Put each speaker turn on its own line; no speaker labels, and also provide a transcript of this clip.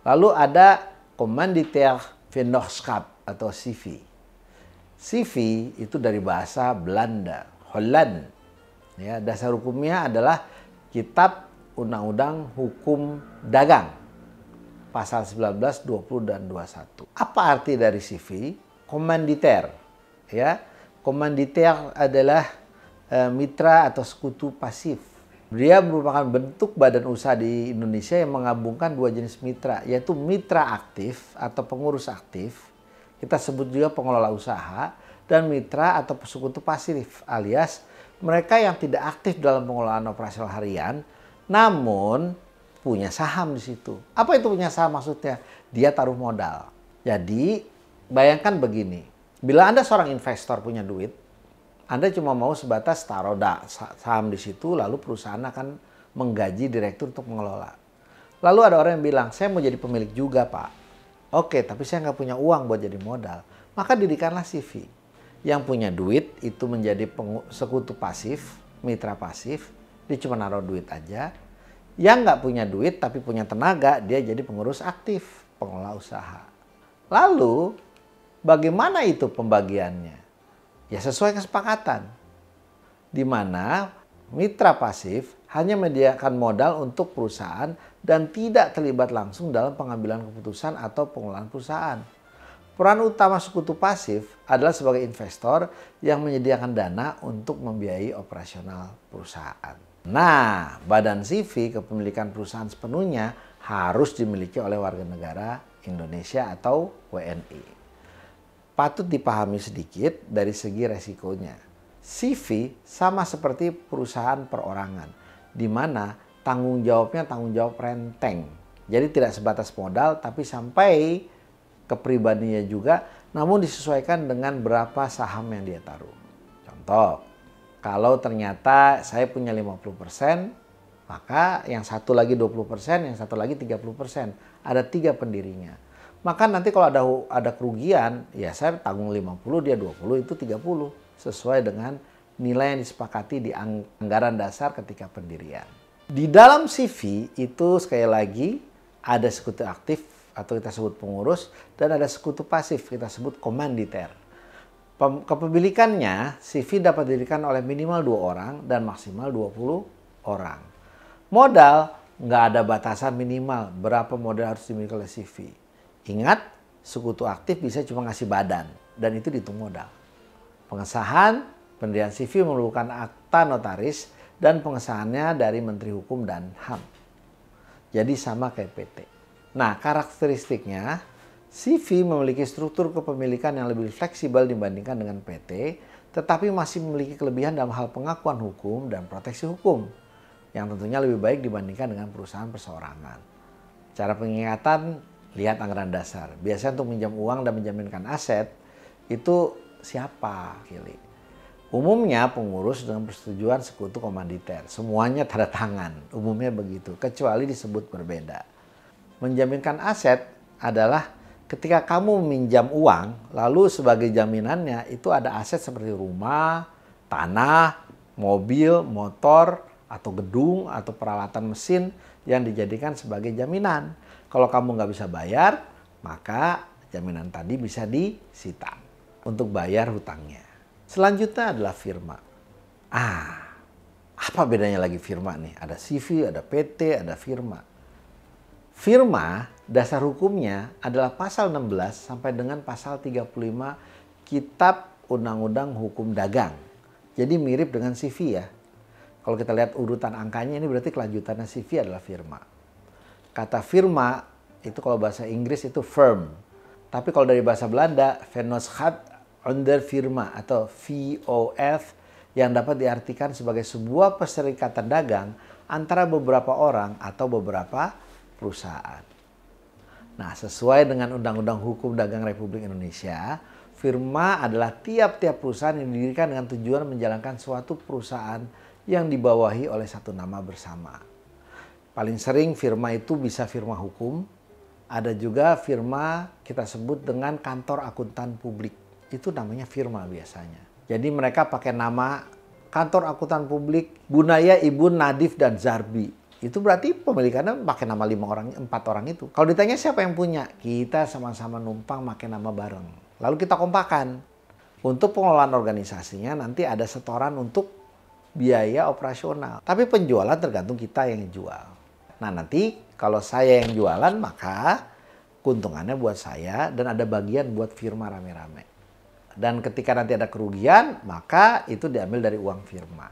Lalu ada Commanditaire Vennootschap atau CV. CV itu dari bahasa Belanda, Holland. Ya, dasar hukumnya adalah Kitab Undang-Undang Hukum Dagang, pasal 19, 20, dan 21. Apa arti dari CV? Commanditaire. Ya, Commanditaire adalah mitra atau sekutu pasif. Dia merupakan bentuk badan usaha di Indonesia yang menggabungkan dua jenis mitra, yaitu mitra aktif atau pengurus aktif, kita sebut juga pengelola usaha, dan mitra atau sekutu pasif alias mereka yang tidak aktif dalam pengelolaan operasional harian, namun punya saham di situ. Apa itu punya saham maksudnya? Dia taruh modal. Jadi bayangkan begini, bila Anda seorang investor punya duit, Anda cuma mau sebatas taruh saham di situ, lalu perusahaan akan menggaji direktur untuk mengelola. Lalu ada orang yang bilang, saya mau jadi pemilik juga Pak. Oke, tapi saya nggak punya uang buat jadi modal. Maka dirikanlah CV. Yang punya duit itu menjadi sekutu pasif, mitra pasif, dia cuma naruh duit aja. Yang nggak punya duit tapi punya tenaga, dia jadi pengurus aktif, pengelola usaha. Lalu, bagaimana itu pembagiannya? Ya sesuai kesepakatan. Di mana mitra pasif hanya menyediakan modal untuk perusahaan dan tidak terlibat langsung dalam pengambilan keputusan atau pengelolaan perusahaan. Peran utama sekutu pasif adalah sebagai investor yang menyediakan dana untuk membiayai operasional perusahaan. Nah, badan CV kepemilikan perusahaan sepenuhnya harus dimiliki oleh warga negara Indonesia atau WNI. Patut dipahami sedikit dari segi resikonya. CV sama seperti perusahaan perorangan, di mana tanggung jawabnya tanggung jawab renteng. Jadi tidak sebatas modal, tapi sampai kepribadiannya juga, namun disesuaikan dengan berapa saham yang dia taruh. Contoh, kalau ternyata saya punya 50%, maka yang satu lagi 20%, yang satu lagi 30%. Ada 3 pendirinya. Maka nanti kalau ada kerugian, ya saya tanggung 50, dia 20, itu 30. Sesuai dengan nilai yang disepakati di anggaran dasar ketika pendirian. Di dalam CV itu sekali lagi ada sekutu aktif atau kita sebut pengurus, dan ada sekutu pasif, kita sebut komanditer. Kepemilikannya, CV dapat didirikan oleh minimal 2 orang dan maksimal 20 orang. Modal, nggak ada batasan minimal berapa modal harus dimiliki oleh CV. Ingat, sekutu aktif bisa cuma ngasih badan, dan itu dihitung modal. Pengesahan, pendirian CV memerlukan akta notaris, dan pengesahannya dari Menteri Hukum dan HAM. Jadi sama kayak PT. Nah, karakteristiknya, CV memiliki struktur kepemilikan yang lebih fleksibel dibandingkan dengan PT, tetapi masih memiliki kelebihan dalam hal pengakuan hukum dan proteksi hukum, yang tentunya lebih baik dibandingkan dengan perusahaan perseorangan. Cara pengingatan, lihat anggaran dasar. Biasanya untuk minjam uang dan menjaminkan aset, itu siapa? Umumnya pengurus dengan persetujuan sekutu komanditer. Semuanya tanda tangan, umumnya begitu, kecuali disebut berbeda. Menjaminkan aset adalah ketika kamu meminjam uang, lalu sebagai jaminannya itu ada aset seperti rumah, tanah, mobil, motor, atau gedung, atau peralatan mesin yang dijadikan sebagai jaminan. Kalau kamu nggak bisa bayar, maka jaminan tadi bisa disita untuk bayar hutangnya. Selanjutnya adalah firma. Apa bedanya lagi firma nih? Ada CV, ada PT, ada firma. Firma, dasar hukumnya adalah pasal 16 sampai dengan pasal 35 Kitab Undang-Undang Hukum Dagang. Jadi mirip dengan CV ya. Kalau kita lihat urutan angkanya, ini berarti kelanjutannya CV adalah firma. Kata firma itu kalau bahasa Inggris itu firm. Tapi kalau dari bahasa Belanda, Vennootschap onder firma atau VOF, yang dapat diartikan sebagai sebuah perserikatan dagang antara beberapa orang atau beberapa perusahaan. Nah, sesuai dengan Undang-Undang Hukum Dagang Republik Indonesia, firma adalah tiap-tiap perusahaan yang didirikan dengan tujuan menjalankan suatu perusahaan yang dibawahi oleh satu nama bersama. Paling sering firma itu bisa firma hukum, ada juga firma kita sebut dengan kantor akuntan publik. Itu namanya firma biasanya. Jadi mereka pakai nama kantor akuntan publik Bunaya Ibu Nadif dan Zarbi. itu berarti pemilikannya pakai nama 4 orang itu. Kalau ditanya siapa yang punya, kita sama-sama numpang pakai nama bareng. Lalu kita kompakan. Untuk pengelolaan organisasinya nanti ada setoran untuk biaya operasional. Tapi penjualan tergantung kita yang jual. Nah nanti kalau saya yang jualan maka keuntungannya buat saya dan ada bagian buat firma rame-rame. Dan ketika nanti ada kerugian maka itu diambil dari uang firma.